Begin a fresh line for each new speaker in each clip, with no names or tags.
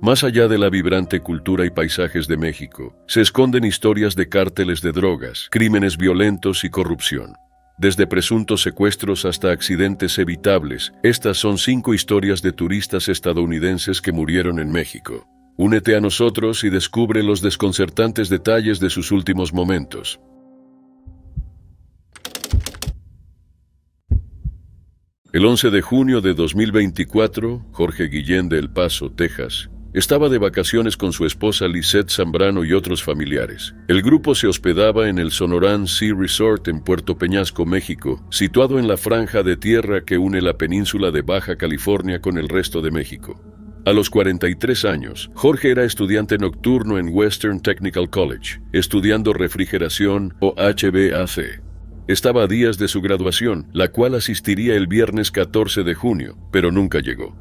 Más allá de la vibrante cultura y paisajes de México, se esconden historias de cárteles de drogas, crímenes violentos y corrupción. Desde presuntos secuestros hasta accidentes evitables, estas son 5 historias de turistas estadounidenses que murieron en México. Únete a nosotros y descubre los desconcertantes detalles de sus últimos momentos. El 11 de junio de 2024, Jorge Guillén de El Paso, Texas, estaba de vacaciones con su esposa Lisette Zambrano y otros familiares. El grupo se hospedaba en el Sonoran Sea Resort en Puerto Peñasco, México, situado en la franja de tierra que une la península de Baja California con el resto de México. A los 43 años, Jorge era estudiante nocturno en Western Technical College, estudiando refrigeración o HVAC. Estaba a días de su graduación, la cual asistiría el viernes 14 de junio, pero nunca llegó.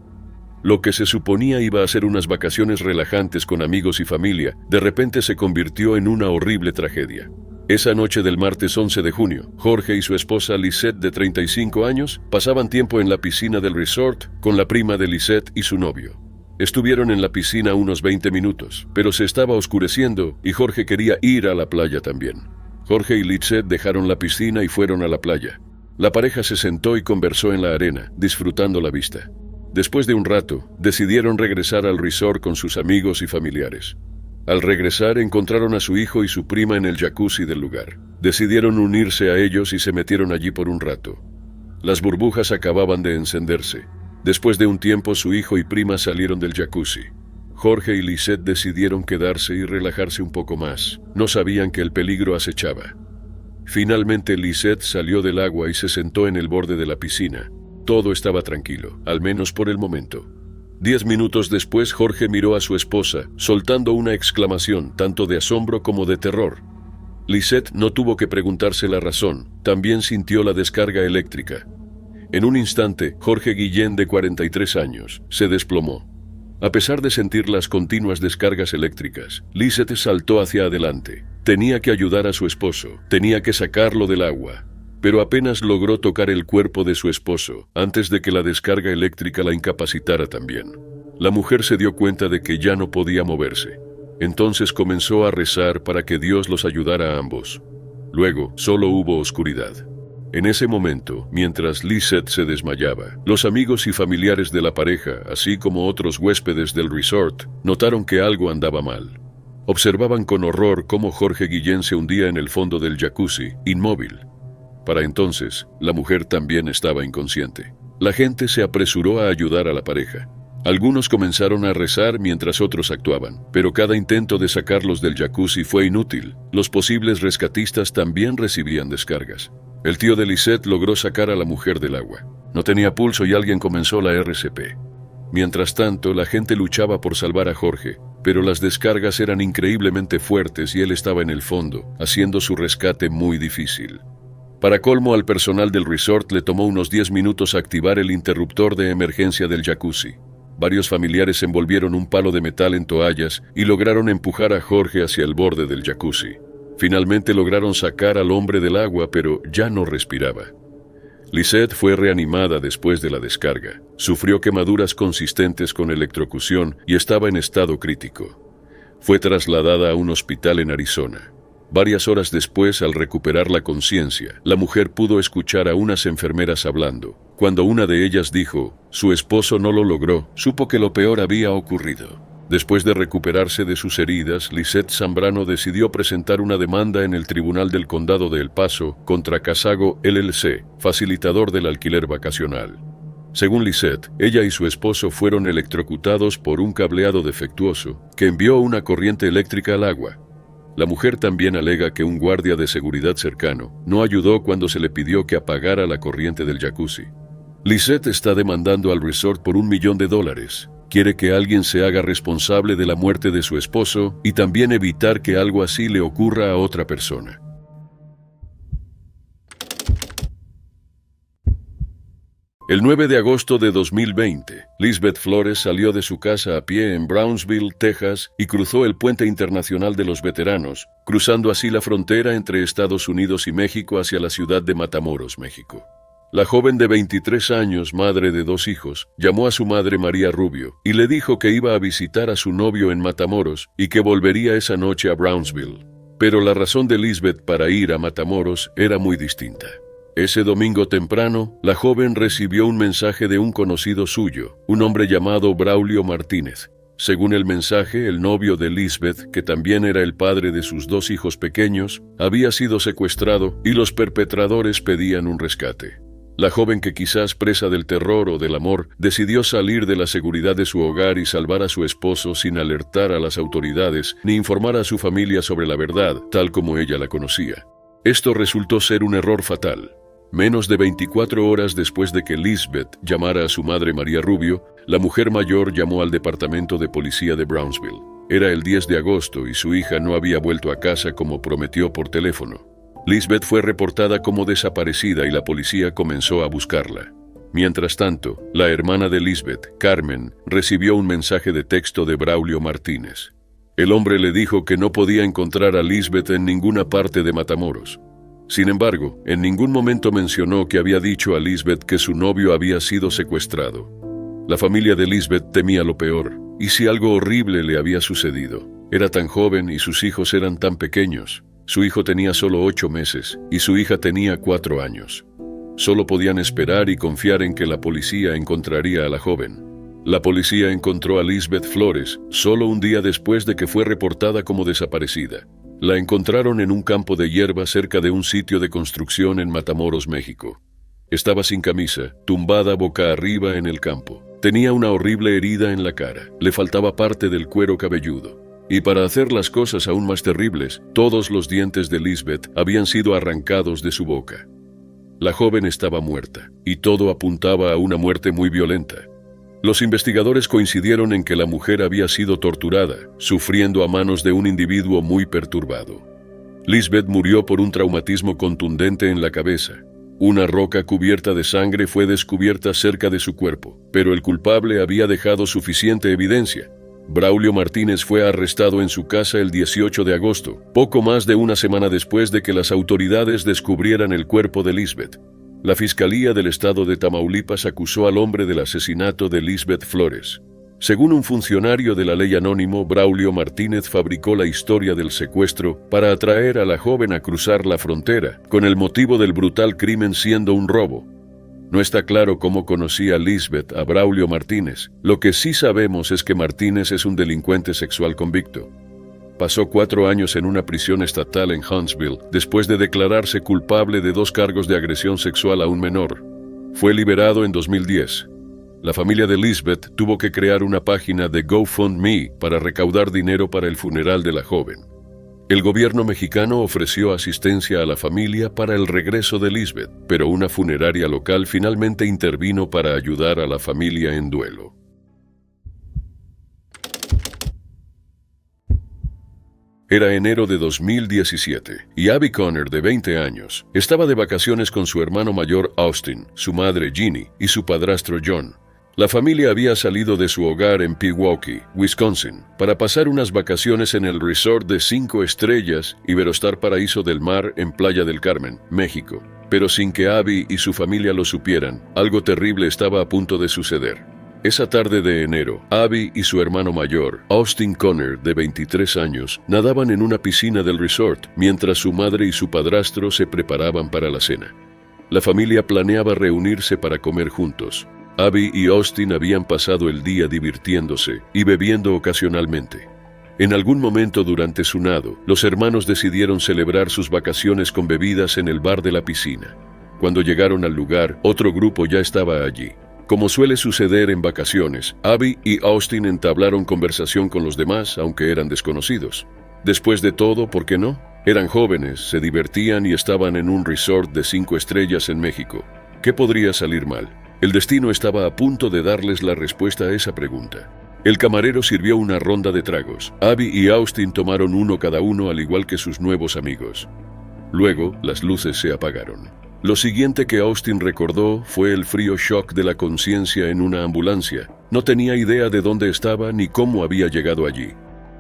Lo que se suponía iba a ser unas vacaciones relajantes con amigos y familia, de repente se convirtió en una horrible tragedia. Esa noche del martes 11 de junio, Jorge y su esposa Lisette, de 35 años, pasaban tiempo en la piscina del resort con la prima de Lisette y su novio. Estuvieron en la piscina unos 20 minutos, pero se estaba oscureciendo y Jorge quería ir a la playa también. Jorge y Lisette dejaron la piscina y fueron a la playa. La pareja se sentó y conversó en la arena, disfrutando la vista. Después de un rato, decidieron regresar al resort con sus amigos y familiares. Al regresar, encontraron a su hijo y su prima en el jacuzzi del lugar. Decidieron unirse a ellos y se metieron allí por un rato. Las burbujas acababan de encenderse. Después de un tiempo, su hijo y prima salieron del jacuzzi. Jorge y Lisette decidieron quedarse y relajarse un poco más. No sabían que el peligro acechaba. Finalmente, Lisette salió del agua y se sentó en el borde de la piscina. Todo estaba tranquilo, al menos por el momento. 10 minutos después, Jorge miró a su esposa, soltando una exclamación, tanto de asombro como de terror. Lisette no tuvo que preguntarse la razón, también sintió la descarga eléctrica. En un instante, Jorge Guillén, de 43 años, se desplomó. A pesar de sentir las continuas descargas eléctricas, Lisette saltó hacia adelante. Tenía que ayudar a su esposo, tenía que sacarlo del agua. Pero apenas logró tocar el cuerpo de su esposo, antes de que la descarga eléctrica la incapacitara también. La mujer se dio cuenta de que ya no podía moverse. Entonces comenzó a rezar para que Dios los ayudara a ambos. Luego, solo hubo oscuridad. En ese momento, mientras Lisette se desmayaba, los amigos y familiares de la pareja, así como otros huéspedes del resort, notaron que algo andaba mal. Observaban con horror cómo Jorge Guillén se hundía en el fondo del jacuzzi, inmóvil. Para entonces, la mujer también estaba inconsciente. La gente se apresuró a ayudar a la pareja. Algunos comenzaron a rezar mientras otros actuaban, pero cada intento de sacarlos del jacuzzi fue inútil. Los posibles rescatistas también recibían descargas. El tío de Lisette logró sacar a la mujer del agua. No tenía pulso y alguien comenzó la RCP. Mientras tanto, la gente luchaba por salvar a Jorge, pero las descargas eran increíblemente fuertes y él estaba en el fondo, haciendo su rescate muy difícil. Para colmo, al personal del resort le tomó unos 10 minutos activar el interruptor de emergencia del jacuzzi. Varios familiares envolvieron un palo de metal en toallas y lograron empujar a Jorge hacia el borde del jacuzzi. Finalmente lograron sacar al hombre del agua, pero ya no respiraba. Lisette fue reanimada después de la descarga. Sufrió quemaduras consistentes con electrocución y estaba en estado crítico. Fue trasladada a un hospital en Arizona. Varias horas después, al recuperar la conciencia, la mujer pudo escuchar a unas enfermeras hablando. Cuando una de ellas dijo, su esposo no lo logró, supo que lo peor había ocurrido. Después de recuperarse de sus heridas, Lisette Zambrano decidió presentar una demanda en el Tribunal del Condado de El Paso contra Casago LLC, facilitador del alquiler vacacional. Según Lisette, ella y su esposo fueron electrocutados por un cableado defectuoso que envió una corriente eléctrica al agua. La mujer también alega que un guardia de seguridad cercano no ayudó cuando se le pidió que apagara la corriente del jacuzzi. Lisette está demandando al resort por $1 millón. Quiere que alguien se haga responsable de la muerte de su esposo y también evitar que algo así le ocurra a otra persona. El 9 de agosto de 2020, Lisbeth Flores salió de su casa a pie en Brownsville, Texas, y cruzó el Puente Internacional de los Veteranos, cruzando así la frontera entre Estados Unidos y México hacia la ciudad de Matamoros, México. La joven de 23 años, madre de 2 hijos, llamó a su madre María Rubio y le dijo que iba a visitar a su novio en Matamoros y que volvería esa noche a Brownsville. Pero la razón de Lisbeth para ir a Matamoros era muy distinta. Ese domingo temprano, la joven recibió un mensaje de un conocido suyo, un hombre llamado Braulio Martínez. Según el mensaje, el novio de Lisbeth, que también era el padre de sus 2 hijos pequeños, había sido secuestrado y los perpetradores pedían un rescate. La joven, que quizás presa del terror o del amor, decidió salir de la seguridad de su hogar y salvar a su esposo sin alertar a las autoridades ni informar a su familia sobre la verdad, tal como ella la conocía. Esto resultó ser un error fatal. Menos de 24 horas después de que Lisbeth llamara a su madre María Rubio, la mujer mayor llamó al departamento de policía de Brownsville. Era el 10 de agosto y su hija no había vuelto a casa como prometió por teléfono. Lisbeth fue reportada como desaparecida y la policía comenzó a buscarla. Mientras tanto, la hermana de Lisbeth, Carmen, recibió un mensaje de texto de Braulio Martínez. El hombre le dijo que no podía encontrar a Lisbeth en ninguna parte de Matamoros. Sin embargo, en ningún momento mencionó que había dicho a Lisbeth que su novio había sido secuestrado. La familia de Lisbeth temía lo peor. ¿Y si algo horrible le había sucedido? Era tan joven y sus hijos eran tan pequeños. Su hijo tenía solo 8 meses y su hija tenía 4 años. Solo podían esperar y confiar en que la policía encontraría a la joven. La policía encontró a Lisbeth Flores solo un día después de que fue reportada como desaparecida. La encontraron en un campo de hierba cerca de un sitio de construcción en Matamoros, México. Estaba sin camisa, tumbada boca arriba en el campo. Tenía una horrible herida en la cara, le faltaba parte del cuero cabelludo. Y para hacer las cosas aún más terribles, todos los dientes de Lisbeth habían sido arrancados de su boca. La joven estaba muerta, y todo apuntaba a una muerte muy violenta. Los investigadores coincidieron en que la mujer había sido torturada, sufriendo a manos de un individuo muy perturbado. Lisbeth murió por un traumatismo contundente en la cabeza. Una roca cubierta de sangre fue descubierta cerca de su cuerpo, pero el culpable había dejado suficiente evidencia. Braulio Martínez fue arrestado en su casa el 18 de agosto, poco más de una semana después de que las autoridades descubrieran el cuerpo de Lisbeth. La Fiscalía del Estado de Tamaulipas acusó al hombre del asesinato de Lisbeth Flores. Según un funcionario de la ley anónimo, Braulio Martínez fabricó la historia del secuestro para atraer a la joven a cruzar la frontera, con el motivo del brutal crimen siendo un robo. No está claro cómo conocía Lisbeth a Braulio Martínez. Lo que sí sabemos es que Martínez es un delincuente sexual convicto. Pasó 4 años en una prisión estatal en Huntsville después de declararse culpable de 2 cargos de agresión sexual a un menor. Fue liberado en 2010. La familia de Lisbeth tuvo que crear una página de GoFundMe para recaudar dinero para el funeral de la joven. El gobierno mexicano ofreció asistencia a la familia para el regreso de Lisbeth, pero una funeraria local finalmente intervino para ayudar a la familia en duelo. Era enero de 2017 y Abby Conner, de 20 años, estaba de vacaciones con su hermano mayor Austin, su madre Ginny y su padrastro John. La familia había salido de su hogar en Pewaukee, Wisconsin, para pasar unas vacaciones en el resort de 5 estrellas Iberostar Paraíso del Mar en Playa del Carmen, México. Pero sin que Abby y su familia lo supieran, algo terrible estaba a punto de suceder. Esa tarde de enero, Abby y su hermano mayor, Austin Conner, de 23 años, nadaban en una piscina del resort, mientras su madre y su padrastro se preparaban para la cena. La familia planeaba reunirse para comer juntos. Abby y Austin habían pasado el día divirtiéndose y bebiendo ocasionalmente. En algún momento durante su nado, los hermanos decidieron celebrar sus vacaciones con bebidas en el bar de la piscina. Cuando llegaron al lugar, otro grupo ya estaba allí. Como suele suceder en vacaciones, Abby y Austin entablaron conversación con los demás, aunque eran desconocidos. Después de todo, ¿por qué no? Eran jóvenes, se divertían y estaban en un resort de 5 estrellas en México. ¿Qué podría salir mal? El destino estaba a punto de darles la respuesta a esa pregunta. El camarero sirvió una ronda de tragos. Abby y Austin tomaron uno cada uno, al igual que sus nuevos amigos. Luego, las luces se apagaron. Lo siguiente que Austin recordó fue el frío shock de la conciencia en una ambulancia. No tenía idea de dónde estaba ni cómo había llegado allí.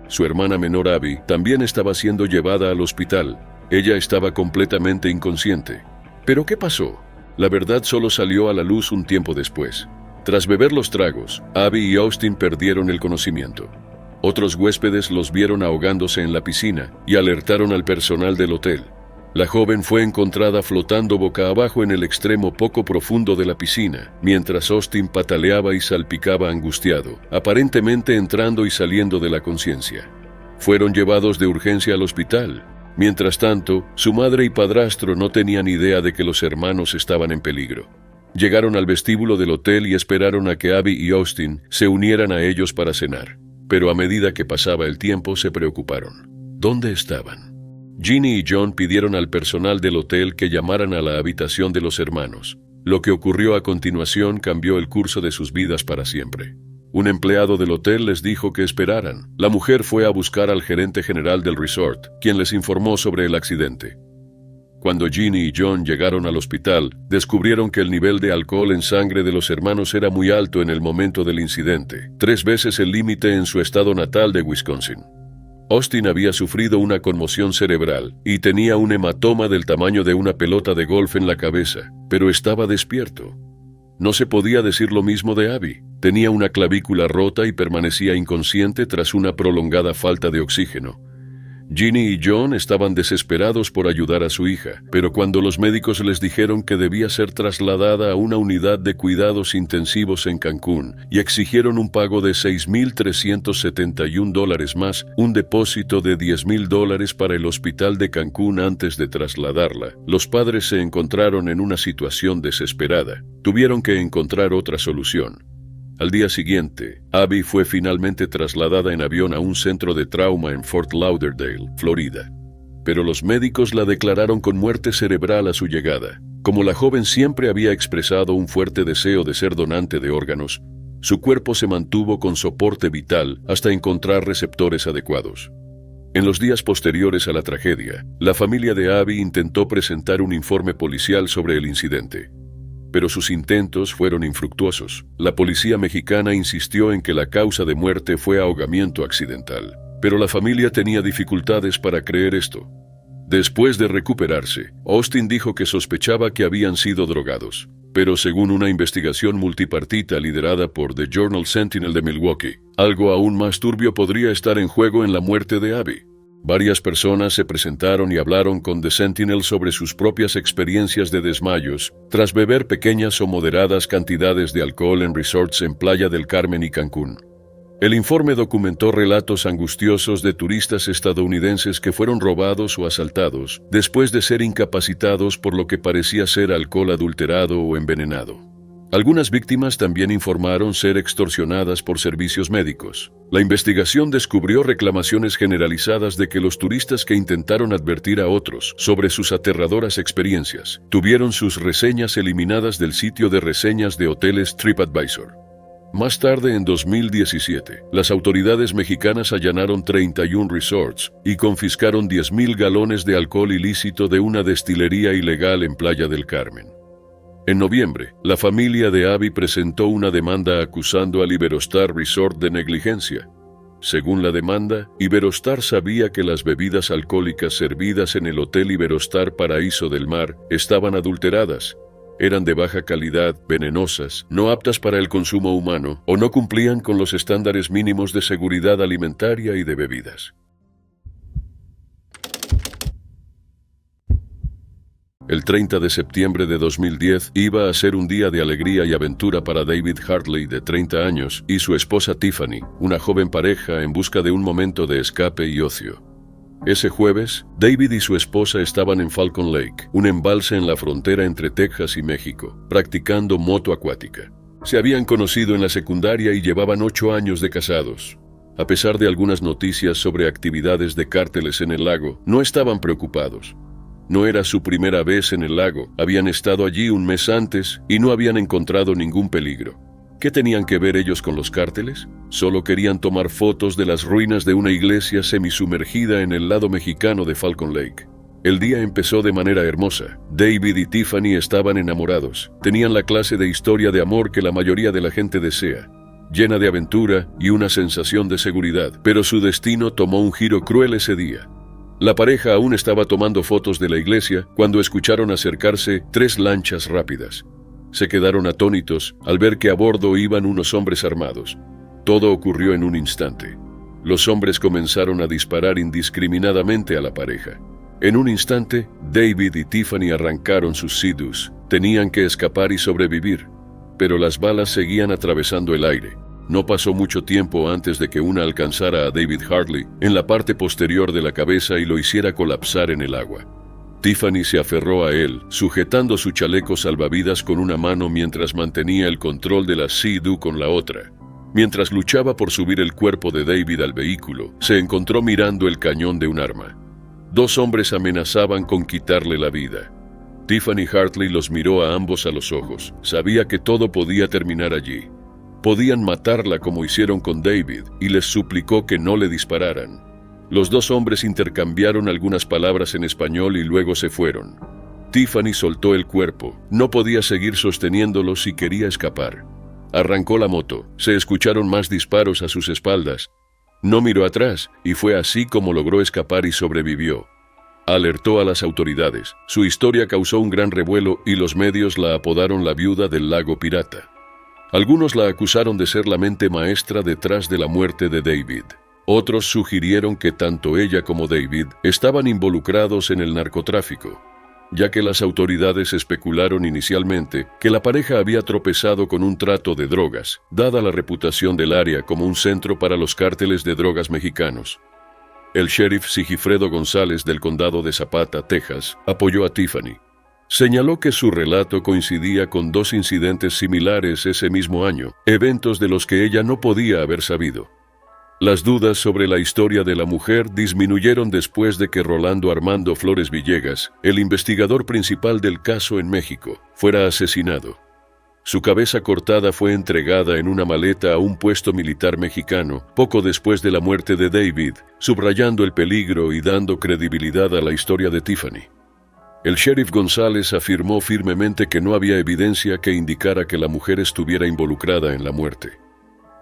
Su hermana menor Abby también estaba siendo llevada al hospital. Ella estaba completamente inconsciente. ¿Pero qué pasó? La verdad solo salió a la luz un tiempo después. Tras beber los tragos, Abby y Austin perdieron el conocimiento. Otros huéspedes los vieron ahogándose en la piscina y alertaron al personal del hotel. La joven fue encontrada flotando boca abajo en el extremo poco profundo de la piscina, mientras Austin pataleaba y salpicaba angustiado, aparentemente entrando y saliendo de la conciencia. Fueron llevados de urgencia al hospital. Mientras tanto, su madre y padrastro no tenían idea de que los hermanos estaban en peligro. Llegaron al vestíbulo del hotel y esperaron a que Abby y Austin se unieran a ellos para cenar. Pero a medida que pasaba el tiempo se preocuparon. ¿Dónde estaban? Ginny y John pidieron al personal del hotel que llamaran a la habitación de los hermanos. Lo que ocurrió a continuación cambió el curso de sus vidas para siempre. Un empleado del hotel les dijo que esperaran. La mujer fue a buscar al gerente general del resort, quien les informó sobre el accidente. Cuando Ginny y John llegaron al hospital, descubrieron que el nivel de alcohol en sangre de los hermanos era muy alto en el momento del incidente, 3 veces el límite en su estado natal de Wisconsin. Austin había sufrido una conmoción cerebral y tenía un hematoma del tamaño de una pelota de golf en la cabeza, pero estaba despierto. No se podía decir lo mismo de Abby. Tenía una clavícula rota y permanecía inconsciente tras una prolongada falta de oxígeno. Ginny y John estaban desesperados por ayudar a su hija, pero cuando los médicos les dijeron que debía ser trasladada a una unidad de cuidados intensivos en Cancún y exigieron un pago de $6,371 más un depósito de $10,000 para el hospital de Cancún antes de trasladarla, los padres se encontraron en una situación desesperada. Tuvieron que encontrar otra solución. Al día siguiente, Abby fue finalmente trasladada en avión a un centro de trauma en Fort Lauderdale, Florida. Pero los médicos la declararon con muerte cerebral a su llegada. Como la joven siempre había expresado un fuerte deseo de ser donante de órganos, su cuerpo se mantuvo con soporte vital hasta encontrar receptores adecuados. En los días posteriores a la tragedia, la familia de Abby intentó presentar un informe policial sobre el incidente. Pero sus intentos fueron infructuosos. La policía mexicana insistió en que la causa de muerte fue ahogamiento accidental, pero la familia tenía dificultades para creer esto. Después de recuperarse, Austin dijo que sospechaba que habían sido drogados, pero según una investigación multipartita liderada por The Journal Sentinel de Milwaukee, algo aún más turbio podría estar en juego en la muerte de Abby. Varias personas se presentaron y hablaron con The Sentinel sobre sus propias experiencias de desmayos tras beber pequeñas o moderadas cantidades de alcohol en resorts en Playa del Carmen y Cancún. El informe documentó relatos angustiosos de turistas estadounidenses que fueron robados o asaltados después de ser incapacitados por lo que parecía ser alcohol adulterado o envenenado. Algunas víctimas también informaron ser extorsionadas por servicios médicos. La investigación descubrió reclamaciones generalizadas de que los turistas que intentaron advertir a otros sobre sus aterradoras experiencias tuvieron sus reseñas eliminadas del sitio de reseñas de hoteles TripAdvisor. Más tarde, en 2017, las autoridades mexicanas allanaron 31 resorts y confiscaron 10,000 galones de alcohol ilícito de una destilería ilegal en Playa del Carmen. En noviembre, la familia de Abby presentó una demanda acusando al Iberostar Resort de negligencia. Según la demanda, Iberostar sabía que las bebidas alcohólicas servidas en el Hotel Iberostar Paraíso del Mar estaban adulteradas, eran de baja calidad, venenosas, no aptas para el consumo humano o no cumplían con los estándares mínimos de seguridad alimentaria y de bebidas. El 30 de septiembre de 2010 iba a ser un día de alegría y aventura para David Hartley, de 30 años, y su esposa Tiffany, una joven pareja en busca de un momento de escape y ocio. Ese jueves, David y su esposa estaban en Falcon Lake, un embalse en la frontera entre Texas y México, practicando moto acuática. Se habían conocido en la secundaria y llevaban 8 años de casados. A pesar de algunas noticias sobre actividades de cárteles en el lago, no estaban preocupados. No era su primera vez en el lago, habían estado allí un mes antes y no habían encontrado ningún peligro. ¿Qué tenían que ver ellos con los cárteles? Solo querían tomar fotos de las ruinas de una iglesia semisumergida en el lado mexicano de Falcon Lake. El día empezó de manera hermosa. David y Tiffany estaban enamorados. Tenían la clase de historia de amor que la mayoría de la gente desea, llena de aventura y una sensación de seguridad. Pero su destino tomó un giro cruel ese día. La pareja aún estaba tomando fotos de la iglesia cuando escucharon acercarse 3 lanchas rápidas. Se quedaron atónitos al ver que a bordo iban unos hombres armados. Todo ocurrió en un instante. Los hombres comenzaron a disparar indiscriminadamente a la pareja. En un instante, David y Tiffany arrancaron sus Sea-Doos. Tenían que escapar y sobrevivir, pero las balas seguían atravesando el aire. No pasó mucho tiempo antes de que una alcanzara a David Hartley en la parte posterior de la cabeza y lo hiciera colapsar en el agua. Tiffany se aferró a él, sujetando su chaleco salvavidas con una mano mientras mantenía el control de la Sea-Doo con la otra. Mientras luchaba por subir el cuerpo de David al vehículo, se encontró mirando el cañón de un arma. 2 hombres amenazaban con quitarle la vida. Tiffany Hartley los miró a ambos a los ojos. Sabía que todo podía terminar allí. Podían matarla como hicieron con David, y les suplicó que no le dispararan. Los 2 hombres intercambiaron algunas palabras en español y luego se fueron. Tiffany soltó el cuerpo. No podía seguir sosteniéndolo si quería escapar. Arrancó la moto. Se escucharon más disparos a sus espaldas. No miró atrás, y fue así como logró escapar y sobrevivió. Alertó a las autoridades. Su historia causó un gran revuelo y los medios la apodaron la viuda del lago pirata. Algunos la acusaron de ser la mente maestra detrás de la muerte de David. Otros sugirieron que tanto ella como David estaban involucrados en el narcotráfico, ya que las autoridades especularon inicialmente que la pareja había tropezado con un trato de drogas, dada la reputación del área como un centro para los cárteles de drogas mexicanos. El sheriff Sigifredo González del condado de Zapata, Texas, apoyó a Tiffany. Señaló que su relato coincidía con 2 incidentes similares ese mismo año, eventos de los que ella no podía haber sabido. Las dudas sobre la historia de la mujer disminuyeron después de que Rolando Armando Flores Villegas, el investigador principal del caso en México, fuera asesinado. Su cabeza cortada fue entregada en una maleta a un puesto militar mexicano poco después de la muerte de David, subrayando el peligro y dando credibilidad a la historia de Tiffany. El sheriff González afirmó firmemente que no había evidencia que indicara que la mujer estuviera involucrada en la muerte.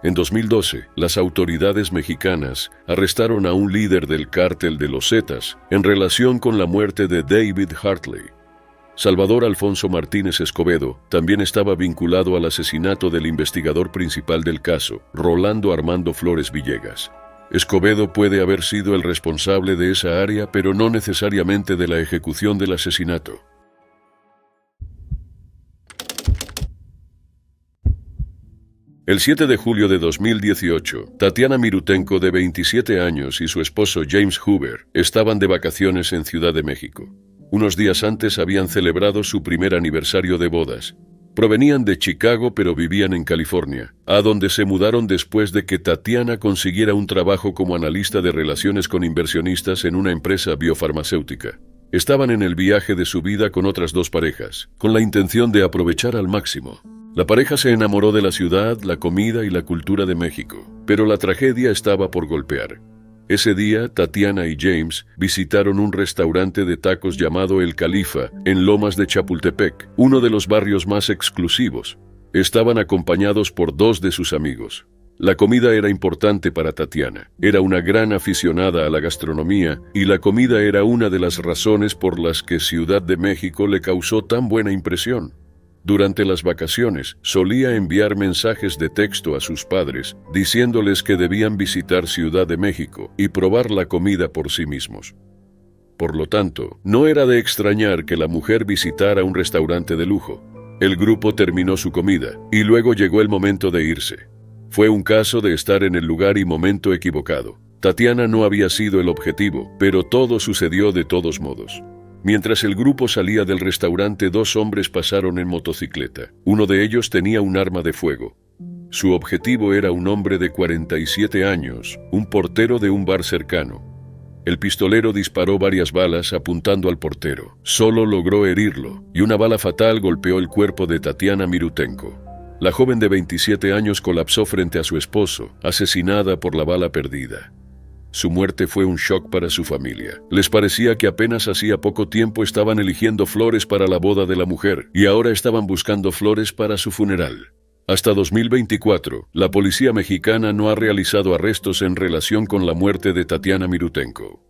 En 2012, las autoridades mexicanas arrestaron a un líder del cártel de los Zetas en relación con la muerte de David Hartley. Salvador Alfonso Martínez Escobedo también estaba vinculado al asesinato del investigador principal del caso, Rolando Armando Flores Villegas. Escobedo puede haber sido el responsable de esa área, pero no necesariamente de la ejecución del asesinato. El 7 de julio de 2018, Tatiana Mirutenko, de 27 años, y su esposo James Hoover estaban de vacaciones en Ciudad de México. Unos días antes habían celebrado su primer aniversario de bodas. Provenían de Chicago, pero vivían en California, a donde se mudaron después de que Tatiana consiguiera un trabajo como analista de relaciones con inversionistas en una empresa biofarmacéutica. Estaban en el viaje de su vida con otras 2 parejas, con la intención de aprovechar al máximo. La pareja se enamoró de la ciudad, la comida y la cultura de México, pero la tragedia estaba por golpear. Ese día, Tatiana y James visitaron un restaurante de tacos llamado El Califa en Lomas de Chapultepec, uno de los barrios más exclusivos. Estaban acompañados por 2 de sus amigos. La comida era importante para Tatiana. Era una gran aficionada a la gastronomía y la comida era una de las razones por las que Ciudad de México le causó tan buena impresión. Durante las vacaciones, solía enviar mensajes de texto a sus padres, diciéndoles que debían visitar Ciudad de México y probar la comida por sí mismos. Por lo tanto, no era de extrañar que la mujer visitara un restaurante de lujo. El grupo terminó su comida, y luego llegó el momento de irse. Fue un caso de estar en el lugar y momento equivocado. Tatiana no había sido el objetivo, pero todo sucedió de todos modos. Mientras el grupo salía del restaurante, 2 hombres pasaron en motocicleta. Uno de ellos tenía un arma de fuego. Su objetivo era un hombre de 47 años, un portero de un bar cercano. El pistolero disparó varias balas apuntando al portero. Solo logró herirlo, y una bala fatal golpeó el cuerpo de Tatiana Mirutenko. La joven de 27 años colapsó frente a su esposo, asesinada por la bala perdida. Su muerte fue un shock para su familia. Les parecía que apenas hacía poco tiempo estaban eligiendo flores para la boda de la mujer y ahora estaban buscando flores para su funeral. Hasta 2024, la policía mexicana no ha realizado arrestos en relación con la muerte de Tatiana Mirutenko.